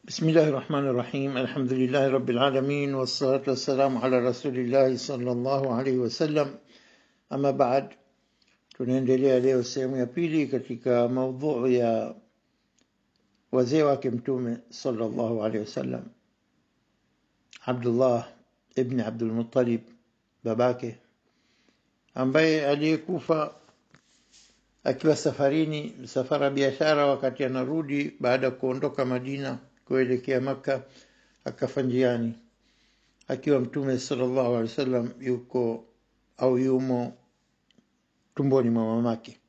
بسم الله الرحمن الرحيم الحمد لله رب العالمين والصلاة والسلام على رسول الله صلى الله عليه wasallam. Ama baad, tunaendelea leo sehemu ya pili katika maudhu ya wazee wake mtume sallallahu alaihi wasallam, Abdullah ibn Abdul Muttalib, babake, ambaye aliyekufa akiwa safarini, msafara biashara, wakati anarudi baada kuondoka Madina kuelekea Makka, akafa njiani akiwa mtume sallallahu alaihi wasallam yuko au yumo tumboni mwa mamake,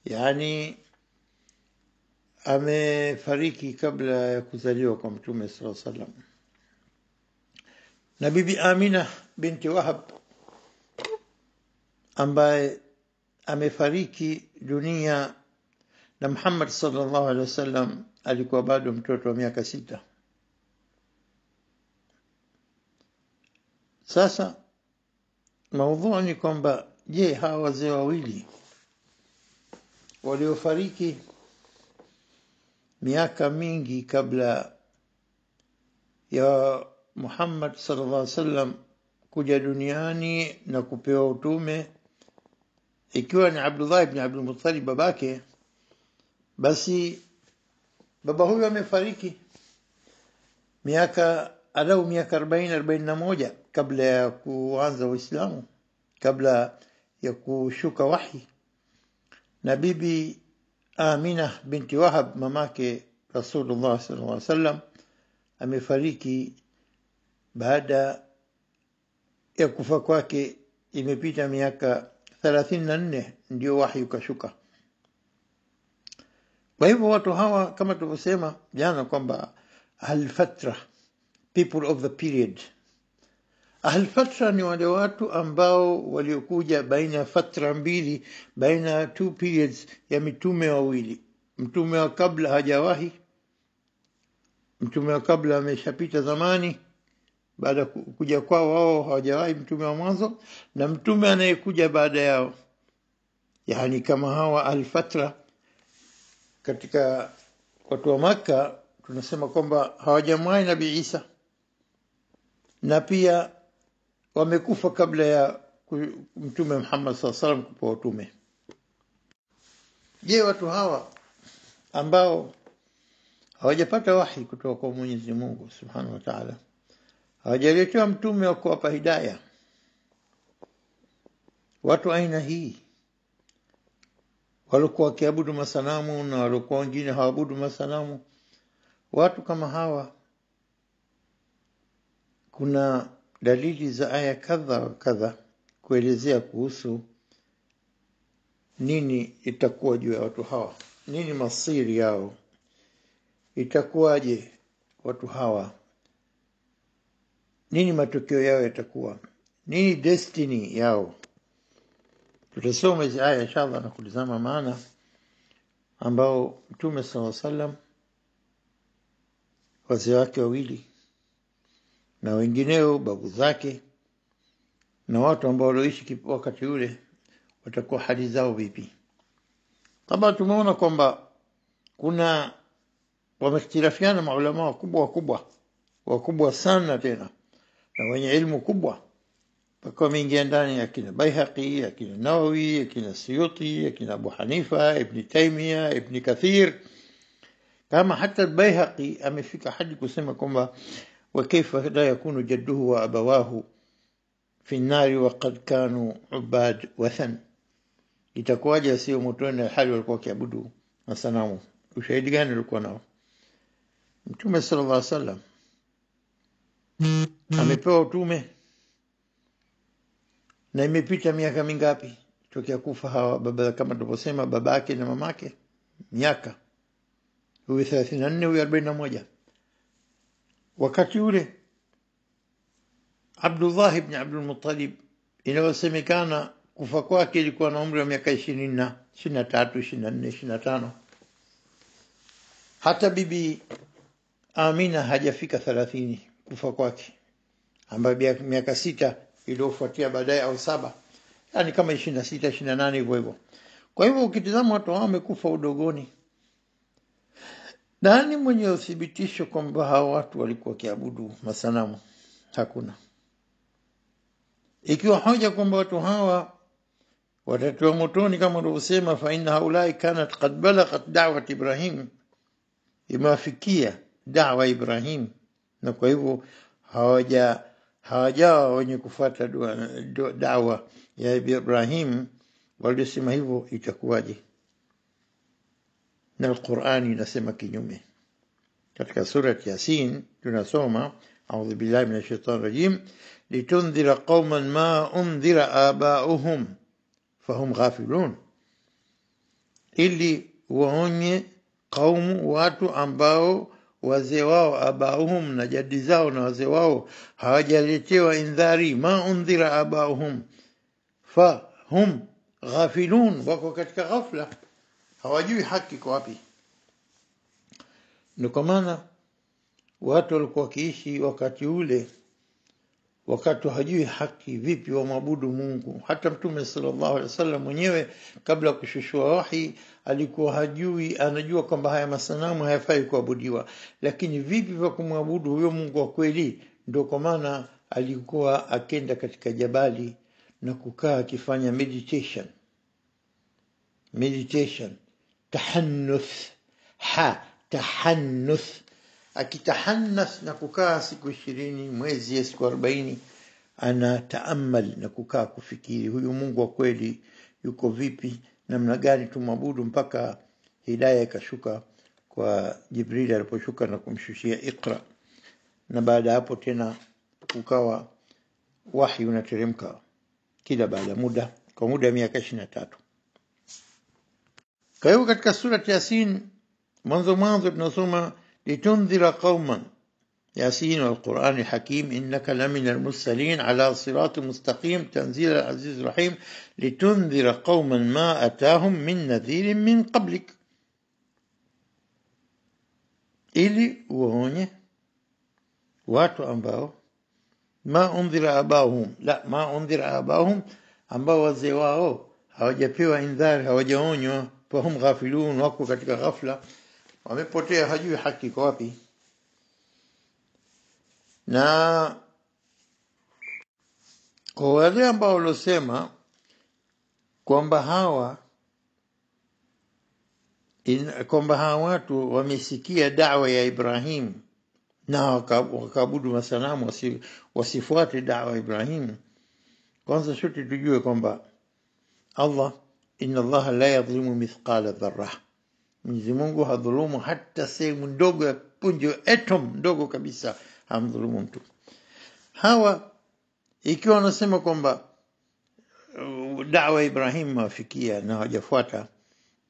yani amefariki kabla ya kuzaliwa kwa mtume sallallahu alaihi wasallam. Na bibi Amina binti Wahab ambaye amefariki dunia na Muhammad sallallahu alaihi wasallam alikuwa bado mtoto wa miaka 6. Sasa maudhu ni kwamba, je, hawa wazee wawili waliofariki miaka mingi kabla ya Muhammad sallallahu alaihi wasallam kuja duniani na kupewa utume, ikiwa ni Abdullah ibn Abdul Muttalib babake, basi baba huyo amefariki miaka 40-41 kabla ya kuanza Uislamu, kabla ya kushuka wahi. Na bibi Amina binti Wahab, mamake Rasulullah sallallahu alaihi wasallam, amefariki baada ya kufa kwake imepita miaka 34 ndio wahi ukashuka. Kwa hivyo watu hawa, kama tulivyosema jana kwamba Ahl-Fatra, people of the period. Ahl-Fatra ni wale watu ambao waliokuja baina ya fatra mbili, baina ya two periods ya mitume wawili. Mtume wa kabla hajawahi, mtume wa kabla ameshapita zamani, baada kuja kwao wao hawajawahi mtume wa mwanzo, na mtume anayekuja baada yao. Yani kama hawa Ahl-Fatra katika watu wa Makka tunasema kwamba hawajamwahi Nabii Isa, na pia wamekufa kabla ya mtume Muhammad sallallahu alaihi wasallam kupewa utume. Je, watu hawa ambao hawajapata wahi kutoka kwa Mwenyezi Mungu Subhanahu wa Ta'ala, hawajaletewa mtume wa kuwapa hidayah, watu aina hii walikuwa wakiabudu masanamu na walikuwa wengine hawaabudu masanamu, watu kama hawa, kuna dalili za aya kadha wa kadha kuelezea kuhusu nini itakuwa juu ya watu hawa, nini masiri yao, itakuwaje watu hawa, nini matokeo yao yatakuwa, nini destiny yao. Tutasoma hizi aya inshallah na kulizama maana ambao mtume sallallahu alaihi wasallam, wazee wake wawili na wengineo babu zake na watu ambao walioishi wakati ule watakuwa hali zao vipi. Kama tumeona kwamba kuna wamehitilafiana maulama wakubwa sana tena, na wenye ilmu kubwa, mpaka wameingia ndani ya kina Baihaqi, akina Nawawi, akina Suyuti, akina Abu Hanifa, Ibn Taymiyyah, Ibn Kathir. Kama hata Baihaqi amefika hadi kusema kwamba وكيف لا يكون جده وأبواه في النار وقد كانوا عباد وثن. itakuwaje sio motoni na hali walikuwa kiabudu masanamu? Ushahidi gani ulikuwa nao? Mtume sallallahu alaihi wasallam amepewa utume na imepita miaka mingapi tokea kufa hawa baba, kama tulivyosema babake na mamake, miaka huyu 34 huyu 41. Wakati ule Abdullah ibn Abdul Muttalib inayosemekana kufa kwake ilikuwa na umri wa miaka 20, 23, 24, 25. Hata bibi Amina hajafika 30 kufa kwake, ambaye miaka 6 iliyofuatia baadaye au 7, yani kama 26, 28 hivyo. Kwa hivyo ukitazama watu hao wamekufa udogoni, Nani mwenye uthibitisho kwamba hao watu walikuwa wakiabudu masanamu? Hakuna. Ikiwa hoja kwamba watu hawa watatiwa motoni kama walivyosema, fa inna haulai kanat qad balaghat da'wat Ibrahim, imewafikia da'wa Ibrahim, na kwa hivyo hawajawa wenye kufuata da'wa ya Ibrahim, walisema hivyo, itakuwaje? Na Qur'ani inasema kinyume. Katika surati Yasin tunasoma, a'udhu billahi minash shaitani rajim, litundhira qauman ma undhira aba'uhum fahum ghafilun, ili waonye kaumu, watu ambao wazee wao, abauhum, na jadi zao na wazee wao hawajaletewa indhari, ma undhira abauhum fahum ghafilun, wako katika ghafla, hawajui haki kwa wapi. Ndio kwa maana watu walikuwa wakiishi wakati ule, wakati hajui haki, vipi wamwabudu Mungu. Hata Mtume sallallahu alaihi wasallam mwenyewe kabla kushushwa wahi alikuwa hajui, anajua kwamba haya masanamu hayafai kuabudiwa, lakini vipi vya kumwabudu huyo Mungu wa kweli? Ndio kwa maana alikuwa akenda katika jabali na kukaa akifanya meditation, tahannuth, akitahannas na kukaa siku 20, mwezi, siku 40, ana taamal na kukaa kufikiri huyu Mungu wa kweli yuko vipi, namna gani tumwabudu, mpaka hidayah ikashuka kwa Jibril aliposhuka na kumshushia Iqra, na baada hapo tena ukawa wahi unateremka kila baada muda, kwa muda wa miaka 23. Kwa hiyo katika surati Yasin mwanzo tunasoma litundhira qauman, ياسين والقرآن الحكيم إنك لمن المرسلين على صراط مستقيم تنزيل العزيز الرحيم لتنذر قوما ما أتاهم من نذير من قبلك. ili uonye watu ambao ma undhira abahum, la ma undhira abahum, ambao wazee wao hawajapewa indhari, hawajaonywa, fahum ghafilun, wako katika ghafla, wamepotea, hajui haki kwa wapi. Na kwa wale ambao walosema kwamba hawa watu wamesikia da'wa ya Ibrahim na wakaabudu masanamu, wasifuate da'wa ya Ibrahim, kwanza shuti tujue kwamba inna Allah la yadhlimu mithqala dharra, Mwenyezi Mungu hadhulumu hata sehemu ndogo ya punje, atom ndogo kabisa, hamdhulumu mtu. Hawa ikiwa wanasema kwamba da'wa ya Ibrahim wafikia na hawajafuata,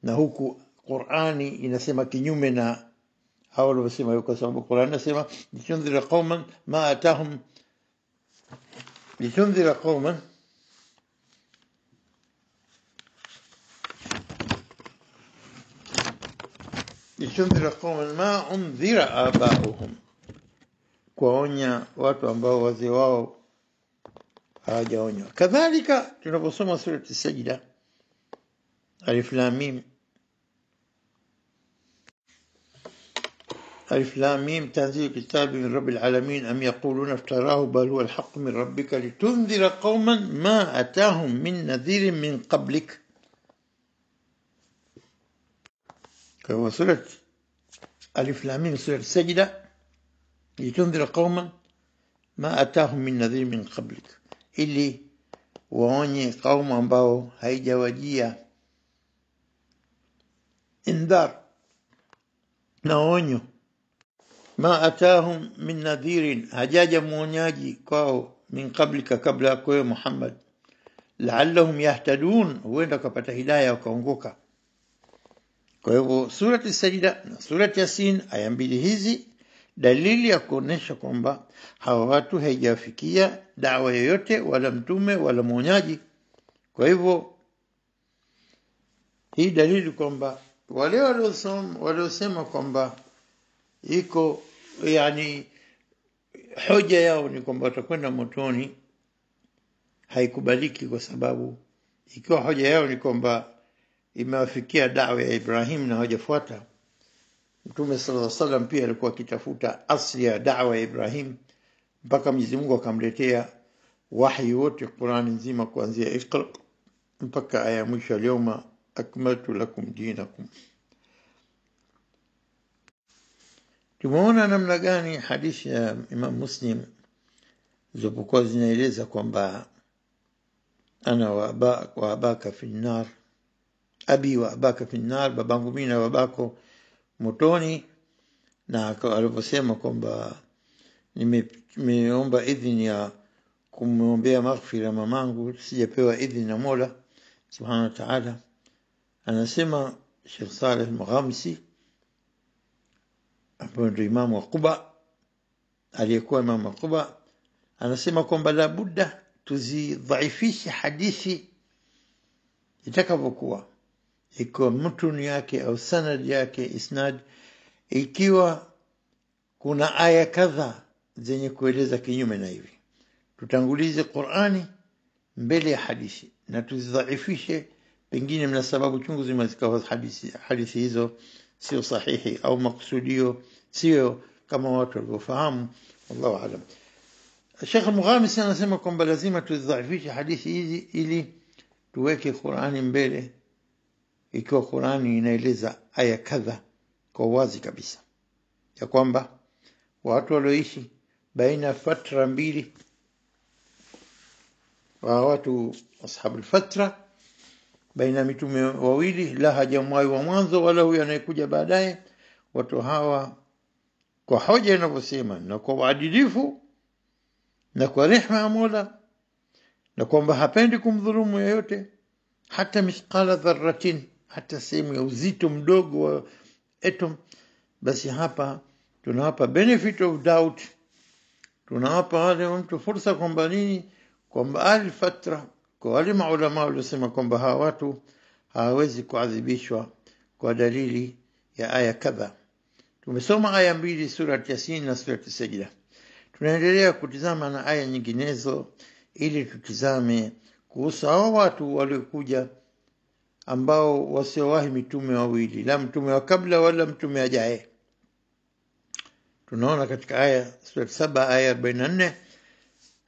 na huku Qur'ani inasema kinyume na hao waliosema, kwa sababu Qur'ani inasema litundhira qauman ma atahum, litundhira qauman ma undhira abauhum, kuwaonya watu ambao wazee wao hawajaonywa. Kadhalika tunaposoma surati Sajda, alif lam mim, ألف لام ميم تنزيل كتاب من رب العالمين أم يقولون افتراه بل هو الحق من ربك لتنذر قوما ما أتاهم من نذير من قبلك. فهو سورة ألف لام ميم سورة السجدة، لتنذر قوما ما أتاهم من نذير من قبلك، ili waonye kaumu ambao haijawajia indhar na onyo. Ma atahum min nadhirin, hajaja muonyaji kwao, min qablika, kabla yako Muhammad, la'allahum yahtadun, huenda kapata hidayah wakaongoka. Kwa hivyo surati Sajda na surati Yasin, aya mbili hizi dalili ya kuonesha kwamba hawa watu haijafikia da'wa yoyote wala mtume wala muonyaji. Kwa hivyo hii dalili kwamba wale waliosema kwamba iko yani hoja yao ni kwamba watakwenda motoni, haikubaliki, kwa sababu ikiwa hoja yao ni kwamba imewafikia da'wa ya Ibrahim na hawajafuata, Mtume sallallahu alaihi wasallam pia alikuwa akitafuta asli ya da'wa ya Ibrahim mpaka Mwenyezi Mungu akamletea wahi wote Qur'ani nzima kuanzia Iqra mpaka aya mwisho, al-yawma akmaltu lakum dinakum. Tumeona namna gani hadithi ya Imam Muslim zilizokuwa zinaeleza kwamba ana wa abaka fi nar, abi wa abaka fi nar, babangu mimi na babako motoni, na aliposema kwamba nimeomba idhini ya kumwombea maghfira mamangu, sijapewa idhini na Mola subhanahu wa ta'ala. Anasema Sheikh Saleh Al-Maghamsi ambaye ndio imamu wa Quba, aliyekuwa imamu wa Quba, anasema kwamba la budda tuzidhaifishe hadithi itakavyokuwa, ikiwa mtun yake au sanad yake, isnad, ikiwa kuna aya kadha zenye kueleza kinyume na hivi, tutangulize Qur'ani mbele ya hadithi na tuzidhaifishe, pengine mna sababu chungu zima zikawa hadithi hizo sio sahihi au makusudio sio kama watu walivyofahamu. Wallahu aalam. Sheikh Al-Maghamsi anasema kwamba lazima tuzidhaifishe hadithi hizi ili tuweke Qur'ani mbele, ikiwa Qur'ani inaeleza aya kadha kwa wazi kabisa ya kwamba watu walioishi baina fatra mbili wa watu ashabu al-fatra, baina mitume wawili, la hajamwai wa mwanzo wala huyo anayekuja baadaye, watu hawa kwa hoja inavyosema na kwa uadilifu na kwa rehema ya Mola, na kwamba hapendi kumdhulumu yeyote hata mithqala dharratin, hata sehemu ya uzito mdogo wa atom, basi hapa tunawapa benefit of doubt, tunawapa wale mtu fursa kwamba nini, kwamba al-fatra, kwa wale maulama waliosema kwamba hawa watu hawawezi kuadhibishwa kwa dalili ya aya kadha. Tumesoma aya mbili, surati Yasin na surati Sajda. Tunaendelea kutizama na aya nyinginezo ili tutizame kuhusu hao watu waliokuja ambao wasiowahi mitume wawili, la mtume wa kabla wala mtume ajaye. Tunaona katika aya sura 7 aya 44,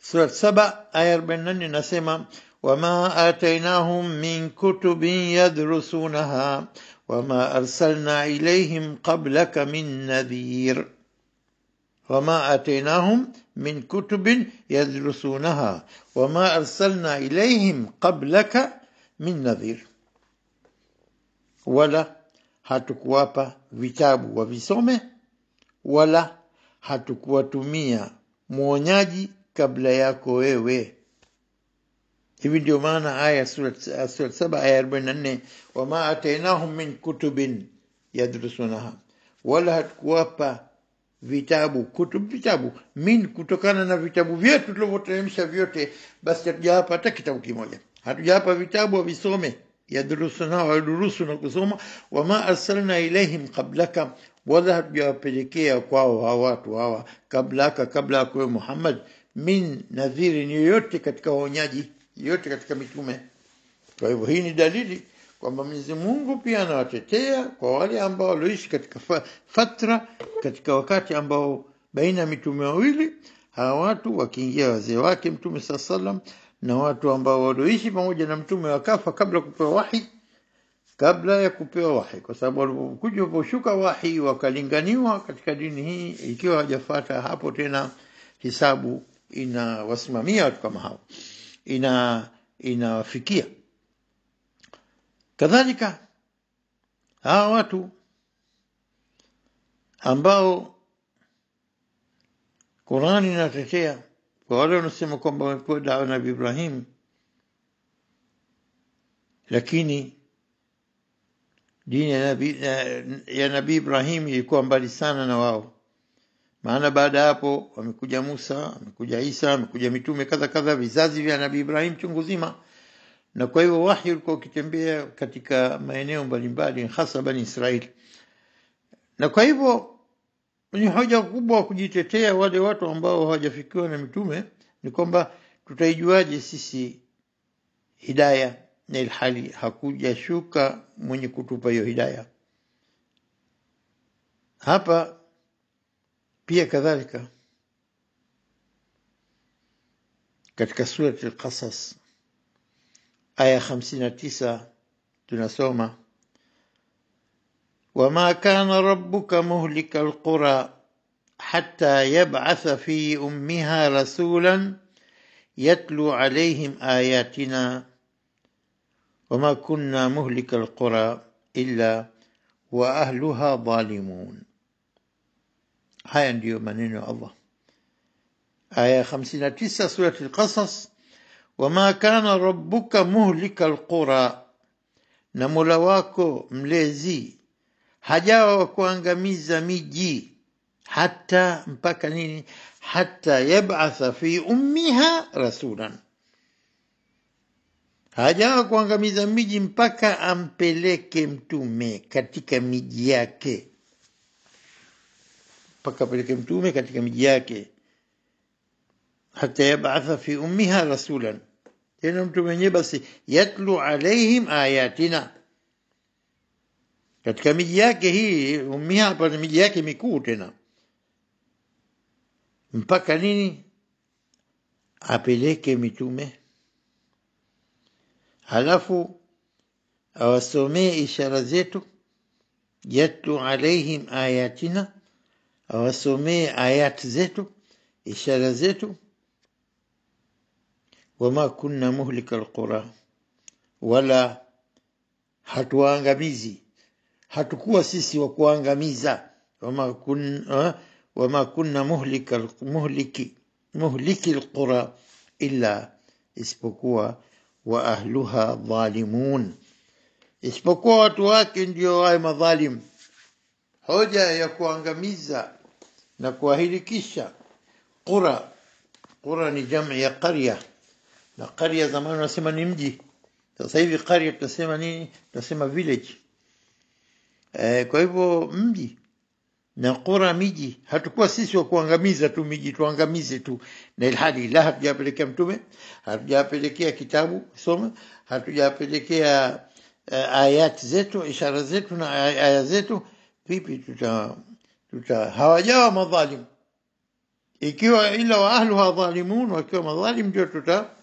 sura 7 aya 44 nasema wama atainahum min kutubin yadrusunaha wama arsalna ilayhim qablaka min nadhir. وما آتيناهم من كتب يدرسونها وما أرسلنا إليهم قبلك من نذير. ولا hatukuwapa vitabu wavisome, wala hatukuwatumia mwonyaji kabla yako wewe. Hivi ndio maana aya sura 7 aya 44, wama atainahum min kutubin yadrusunaha, wala hatukuwapa vitabu, vitabu min, kutokana na vitabu vyetu tulivyoteremsha vyote, basi hatujawapa hata kitabu kimoja, hatujawapa vitabu wavisome, yadrusuna wa durusu na kusoma, wama arsalna ilaihim qablaka, wala hatujawapelekea kwao hawa watu hawa kablaka, kabla yako Muhammad, min nadhiri, ni yote katika waonyaji, yote katika mitume. Kwa hivyo hii ni dalili kwamba Mwenyezi Mungu pia anawatetea kwa wale ambao waliishi katika fatra, katika wakati ambao baina mitume wawili, hawa watu wakiingia wazee wake Mtume sallam, na watu ambao waliishi pamoja na mtume wakafa kabla kupewa wahi, kabla ya kupewa wahi, kwa sababu walipokuja kushuka wahi wakalinganiwa katika dini hii, ikiwa hajafuata hapo tena hisabu inawasimamia watu kama hao, inawafikia. Kadhalika hawa watu ambao Qur'ani inatetea, kwa wale wanasema kwamba wamepewa dawa na Nabii Ibrahim, lakini dini ya Nabii Ibrahim ilikuwa mbali sana na wao, maana baada hapo wamekuja Musa, wamekuja Isa, wamekuja mitume kadha kadha, vizazi vya Nabii Ibrahim chungu zima. Na kwa hivyo wahi ulikuwa ukitembea katika maeneo mbalimbali, hasa Bani Israeli. Na kwa hivyo ni hoja kubwa kujitetea wale watu ambao hawajafikiwa na mitume, ni kwamba tutaijuaje sisi hidayah na ilhali hakuja shuka mwenye kutupa hiyo hidayah? hapa pia kadhalika katika surati al-Qasas aya 59 tunasoma وما كان ربك مهلك القرى حتى يبعث في أمها رسولا يتلو عليهم آياتنا وما كنا مهلك القرى إلا وأهلها ظالمون. هاي ndio maneno ya Allah. Aya 59 surati al-Qasas, وما كان ربك مهلك القرى, na Mola wako mlezi hajawa wa kuangamiza miji hata mpaka nini, hata yab'atha fi ummiha rasulan, hajawa kuangamiza miji mpaka ampeleke mtume katika miji yake, mpaka apeleke mtume katika miji yake. Hata yab'atha fi ummiha rasulan, tena mtume mwenyewe basi yatlu alaihim ayatina, katika miji yake hii. Ummiha hapa ni miji yake mikuu tena, mpaka nini, apeleke mitume, halafu awasomee ishara zetu. Yatlu alaihim ayatina, awasomee ayat zetu, ishara zetu. Wama kunna muhlika alqura, wala hatuangamizi, hatukuwa sisi wa kuangamiza. Wama kunna muhliki alqura illa, isipokuwa wa ahluha dhalimun, isipokuwa watu wake ndio wawe madhalim. Hoja ya kuangamiza na kuwahilikisha qura ni jamu ya qarya, na qarya zamani wanasema ni mji. Sasa hivi qarya tutasema nini? Tutasema village. Kwa hivyo mji na qura miji. Hatukuwa sisi wa kuangamiza tu miji, tuangamize tu, na ilhali la hatujapelekea mtume, hatujapelekea kitabu soma, hatujapelekea ayat zetu, ishara zetu na aya zetu. Vipi hawajawa madhalim? Ikiwa ila wa ahluha dhalimun, wakiwa madhalim ndio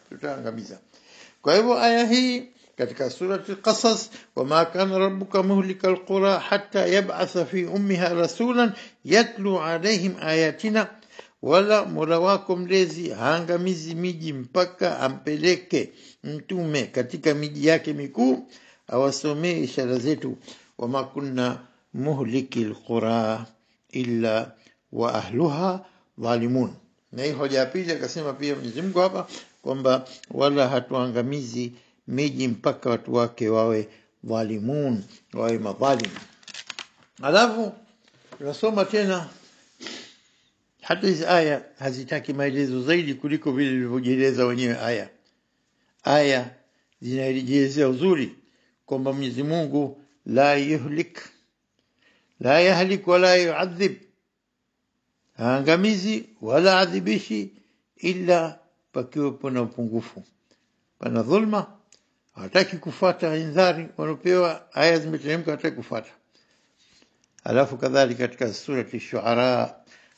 tutaangamiza. Kwa hivyo aya hii katika surati al-Qasas, wama kana rabbuka muhlika alqura hatta yab'atha fi ummiha rasulan yatlu alaihim ayatina, wala Mola wako mlezi haangamizi miji mpaka ampeleke mtume katika miji yake mikuu, awasomee ishara zetu. Wama kunna muhliki alqura illa wa ahluha dhalimun. Na hii hoja ya pili akasema pia Mwenyezi Mungu hapa kwamba wala hatuangamizi miji mpaka watu wake wawe dhalimun, wawe madhalim. Alafu tunasoma tena, hata hizi aya hazitaki maelezo zaidi kuliko vile vilivyojieleza wenyewe. Aya zinaelezea uzuri kwamba Mwenyezi Mungu la yahlik wala yu'adhib, haangamizi wala adhibishi illa pakiwepo na upungufu, pana dhulma, hataki kufuata indhari wanapewa, aya zimeteremka hataki kufuata. Alafu kadhalika katika surati Shuara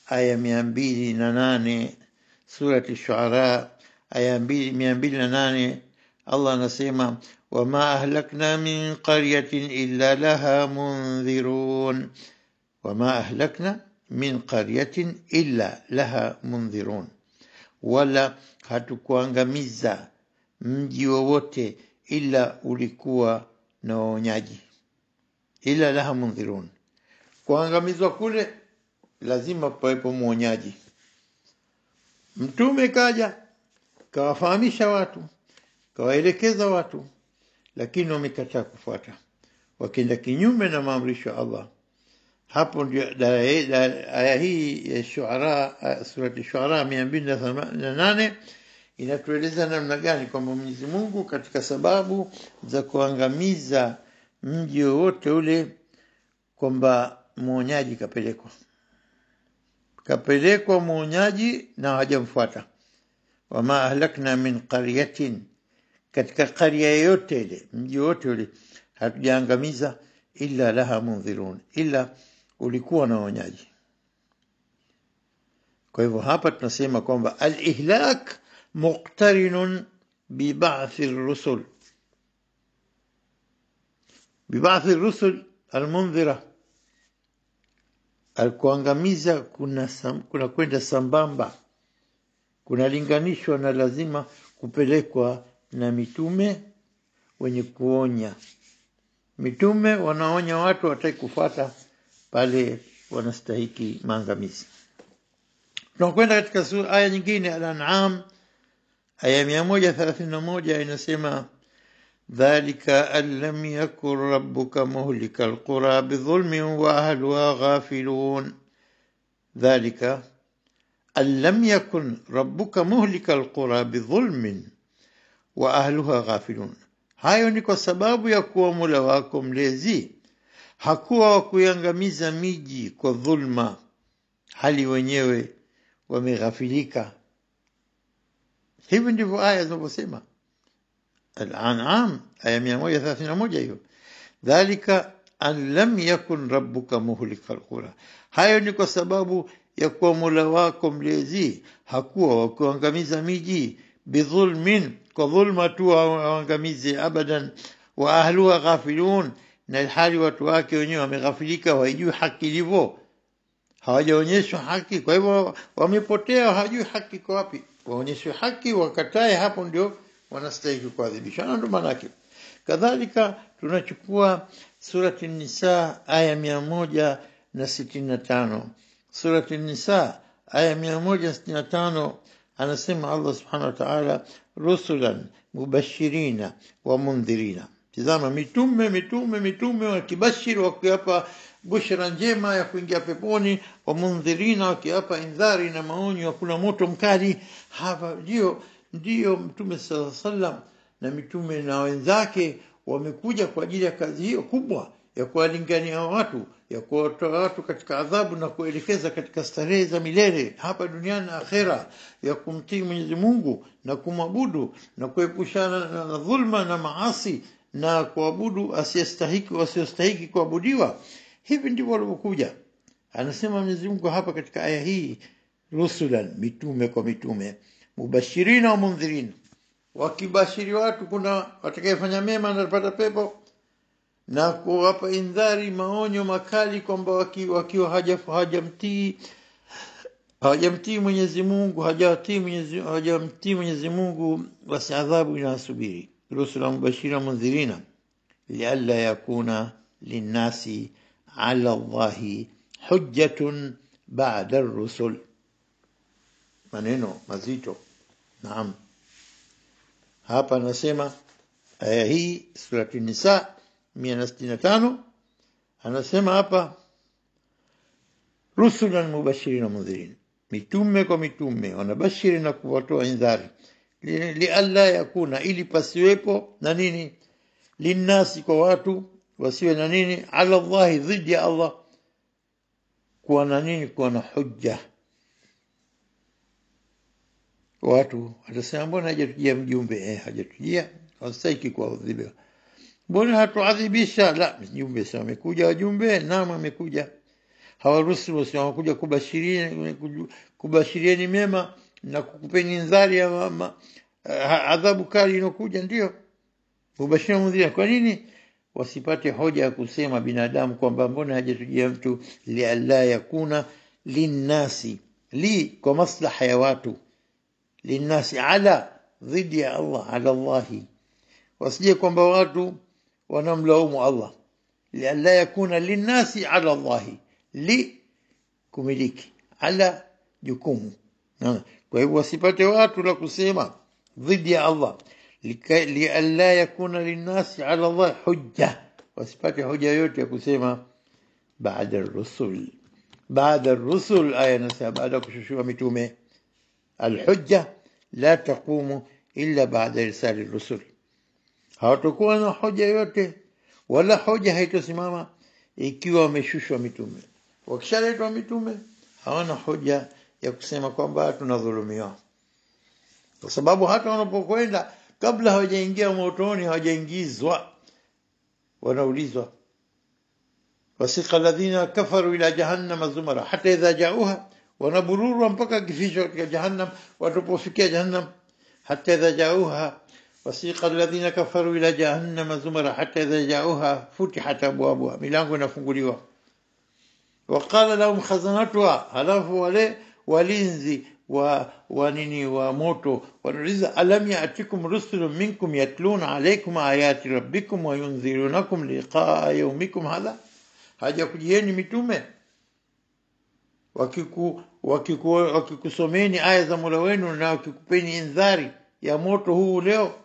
aya 208, surati Shuara aya 208, Allah anasema wama ahlakna min qaryatin illa laha mundhirun, wama ahlakna min qaryatin illa laha mundhirun, wala hatukuangamiza mji wowote ila ulikuwa na waonyaji. Ila laha mundhirun, kuangamizwa kule lazima pawepo mwonyaji. Mtume kaja kawafahamisha watu, kawaelekeza watu, lakini wamekataa kufuata, wakenda kinyume na maamrisho ya Allah. Hapo ndio aya hii ya Shuara, surati Shuara 208 inatueleza namna gani kwamba Mwenyezi Mungu katika sababu za kuangamiza mji wote ule kwamba mwonyaji kapelekwa mwonyaji na hajamfuata. Wama ahlakna min qaryatin, katika qarya yote ile, mji wote ule hatujaangamiza, illa laha mundhirun, illa ulikuwa na waonyaji. Kwa hivyo hapa tunasema kwamba al-ihlak muqtarinun bi ba'th ar-rusul, bi ba'th ar-rusul al-munzira. Al-kuangamiza kuna kwenda sambamba, kunalinganishwa na lazima kupelekwa na mitume wenye kuonya. Mitume wanaonya watu wataki kufuata pale wanastahiki maangamizi. Tunakwenda katika aya nyingine, Al-An'am aya 131 inasema dhalika an lam yakun rabbuka muhlikal qura bidhulmin wa ahluha ghafilun. Dhalika an lam yakun rabbuka muhlikal qura bidhulmin wa ahluha ghafilun. Hayo ni kwa sababu ya kuwa Mola wako mlezi hakuwa wa kuiangamiza miji kwa dhulma hali wenyewe wameghafilika. Hivi ndivyo aya zinasema. Al-An'am aya 131 hiyo. Dhalika an lam yakun rabbuka muhlikal qura. Hayo ni kwa sababu ya kuwa Mola wako mlezi hakuwa wa kuangamiza miji bidhulmin, kwa dhulma tu waangamize abadan, wa ahluha ghafilun, na hali watu wake wenyewe wameghafilika, hawajui haki ilivyo, hawajaonyeshwa haki. Kwa hivyo wamepotea, hawajui haki kwa wapi. Waonyeshwe haki, wakatae, hapo ndio wanastahili kuadhibishwa. Ndio maana yake. Kadhalika tunachukua surati An-Nisa aya 165. Surati An-Nisa aya 165 anasema Allah subhanahu wa ta'ala, rusulan mubashirina wa mundhirina. Tazama mitume wakibashiri, wakiapa bushra njema ya kuingia peponi, wa mundhirina wakiapa indhari na maonyo kuna moto mkali. Hapa ndio Mtume sallallahu alaihi wasallam na mitume na wenzake wamekuja kwa ajili ya kazi hiyo kubwa ya kuwalingania watu, ya kuwatoa watu katika adhabu na kuelekeza katika starehe za milele hapa duniani na akhera, ya kumtii Mwenyezi Mungu na kumwabudu na kuepushana na dhulma na maasi na kuabudu asiyestahiki kuabudiwa. Hivi ndivyo walivyokuja. Anasema Mwenyezi Mungu hapa katika aya hii, rusulan, mitume kwa mitume, mubashirina wa mundhirina, wakibashiri watu kuna watakayefanya mema na watapata pepo, na kuwapa indhari, maonyo makali kwamba wakiwa hajamtii Mwenyezi Mungu, hajamtii Mwenyezi Mungu, basi adhabu inasubiri. Rusulan mubashirina mundhirina lialla yakuna linnasi ala Allahi hujjatun ba'da ar-rusul. Maneno mazito. Naam. Hapa anasema aya hii surati Nisa 165, anasema hapa rusulan mubashirina mundhirin, mitume kwa mitume wanabashiri na kuwatoa indhari, lialla yakuna, ili pasiwepo na nini, linnasi, kwa watu wasiwe na nini, ala Allahi, dhidi ya Allah, kuwa na nini, kuwa na hujja. Watu watasema mbona hajatujia mjumbe? Hajatujia, hastahiki kuadhibiwa. Mbona hatuadhibisha? La, mjumbe sasa amekuja, wajumbe naam amekuja. Hawa rusulu sio wamekuja kubashirieni mema na kukupeni indhari ya adhabu kali inokuja, ndio mubashiri mundhiri. Kwa nini wasipate hoja ya kusema binadamu kwamba mbona hajatujia mtu? Lialla yakuna linnasi, kwa maslaha ya watu, linnasi ala, dhidi ya Allah, ala Allahi, wasije kwamba watu wanamlaumu Allah. Lialla yakuna linnasi ala Allahi, kumiliki, ala jukumu. Kwa hivyo wasipate watu la kusema dhidi ya Allah. Lialla yakuna linnasi ala Allah hujja, wasipate hoja yote ya kusema baada ar-rusul. Baada ar-rusul, aya nasema baada kushushiwa mitume, al-hujja la taqumu illa ba'da irsali ar-rusul. Hawatakuwa na hoja yote, wala hoja haitosimama ikiwa wameshushwa mitume. Wakishaletwa mitume hawana hoja ya kusema kwamba tunadhulumiwa, kwa sababu hata wanapokwenda kabla hawajaingia motoni, hawajaingizwa, wanaulizwa wasiqa alladhina kafaru ila jahannama zumara hatta idha ja'uha, wanabururu mpaka kifisho katika jahannam, watapofikia jahannam. Hatta idha ja'uha wasiqa alladhina kafaru ila jahannama zumara hatta idha ja'uha futihat abwabuha, milango inafunguliwa. Waqala lahum khazanatuha, halafu wale walinzi wa nini wa moto wanauliza, alam ya'tikum rusulun minkum yatluna alaykum ayati rabbikum wa yunzirunakum liqa'a yawmikum hadha, hajakujieni mitume wakikusomeni aya za Mola wenu na wakikupeni indhari ya moto huu leo,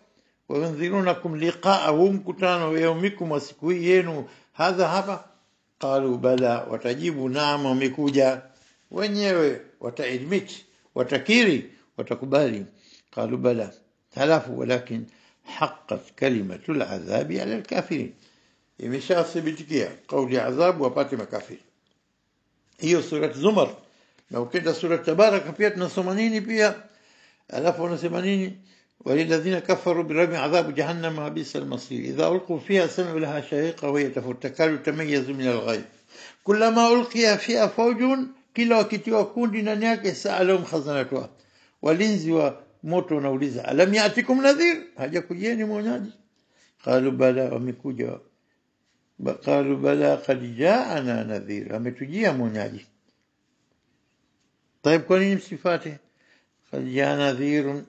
wa yunzirunakum liqa'a, huu mkutano yawmikum, wa siku yenu, hadha hapa. Qalu bala, watajibu naam, wamekuja wenyewe, wataadmit, watakiri, watakubali. Qalu bala, halafu walakin haqqat kalimatul adhabi ala alkafirin, imeshathibitikia kauli ya adhabu wapate makafiri. Hiyo surat Zumar. Na ukenda surat Tabaraka pia tunasoma nini pia, alafu wanasema nini, walilladhina kafaru birabbi adhabu jahannam wa bisal masir idha ulqu fiha sami'u laha shahiqa wa yatafakkanu tamayyazu min al-ghayb kullama ulqiya fiha fawjun, kila wakitiwa kundi ndani yake, sa'alahum khazanatuha, walinzi wa moto wanauliza, alam ya'tikum nadhir, hajakujieni mwonyaji? Qalu bala, wamekuja. Qalu bala qad ja'ana nadhir, ametujia mwonyaji. طيب kwa nini msifate? Qad ja'ana nadhirun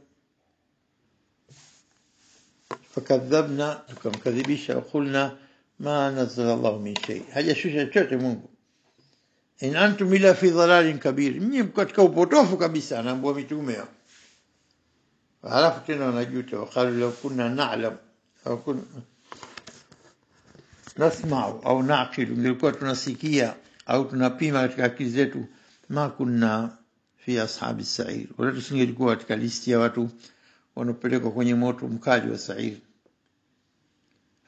fakadhabna, tukamkadhibisha. Qulna ma nazzala Allah min shay, hajashusha chochote Mungu. In antum ila fi dhalalin kabir, mimi mko katika upotofu kabisa, anaambia mitume hao. Halafu tena wanajuta, waqalu law kunna na'lam au kunna nasma'u au naqilu, nilikuwa tunasikia au tunapima katika akili zetu, ma kunna fi ashabi sa'ir, wala tusingekuwa katika listi ya watu wanapelekwa kwenye moto mkali wa sa'ir.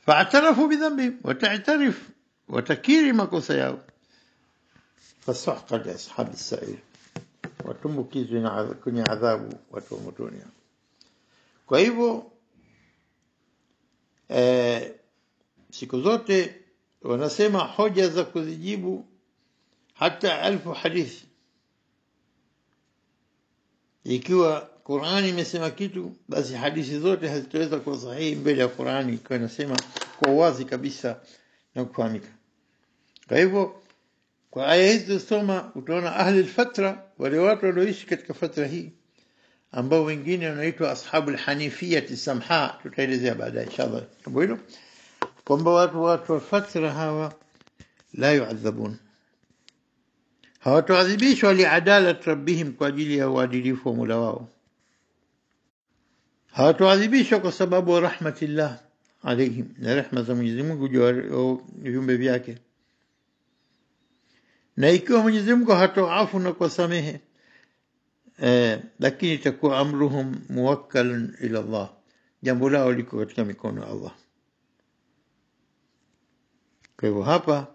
Fa'tarafu bidhanbi, wata'tarif, watakiri makosa yao. Fasahqa li ashabi sa'ir, watumbukizwe kwenye adhabu watu wa motoni. Kwa hivyo siku zote wanasema hoja za kuzijibu hata 1000 hadithi. Ikiwa Qur'ani imesema kitu, basi hadithi zote hazitaweza kuwa sahihi mbele ya Qur'ani, kwa inasema kwa wazi kabisa na kufahamika. Kwa hivyo kwa aya hizi soma, utaona ahli al-fatra, wale watu walioishi katika fatra hii, ambao wengine wanaitwa ashabul hanifiyati samha, tutaelezea baadaye inshallah jambo hilo, kwamba watu wa fatra hawa la yu'adhabun, hawataadhibishwa liadalat rabbihim, kwa ajili ya uadilifu wa Mola wao, hawataadhibishwa kwa sababu rahmatillah alayhim, na rehema za Mwenyezi Mungu juu ya viumbe vyake. Na ikiwa Mwenyezi Mungu hatoafu na kusamehe, lakini itakuwa amruhum muwakkalun ila Allah, jambo lao liko katika mikono ya Allah. Kwa hivyo hapa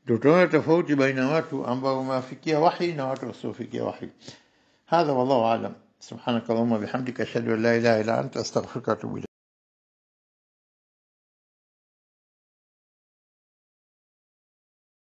ndio tunaona tofauti baina watu ambao wamefikia wahi na watu wasiofikia wahi. Hadha wallahu aalam. Subhanakallahumma bihamdika ashhadu an la ilaha illa anta astaghfiruka wa atubu ilayk.